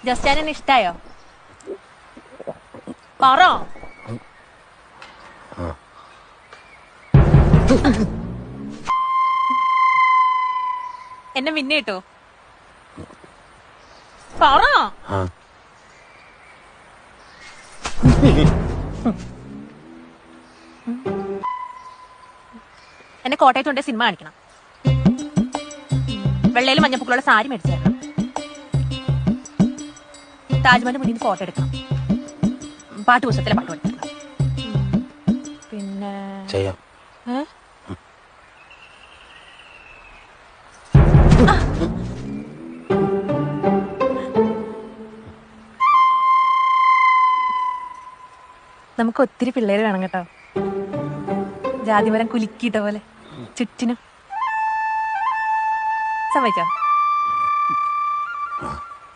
ജസ്റ്റാനെ ഇഷ്ടായോ? പറ. എന്നെ മിന്നെ കിട്ടോ? പറ. എന്നെ കോട്ടയത്തുണ്ടെ സിനിമ കാണിക്കണം. വെള്ളയിലും മഞ്ഞപ്പൂക്കളുള്ള സാരി മേടിച്ചു തരണം. താജ്മഹലിന്റെ മുന്നിൽ നിന്ന് ഫോട്ടോ എടുക്കണം. പാട്ട് പുസ്തകത്തിലെ പാട്ട് പഠിക്കണം. പിന്നെ നമുക്ക് ഒത്തിരി പിള്ളേര് വേണം കേട്ടോ. ജാതിമരം കുലുക്കിയിട്ട പോലെ ചുറ്റിനും. സമ്മതിച്ചോ?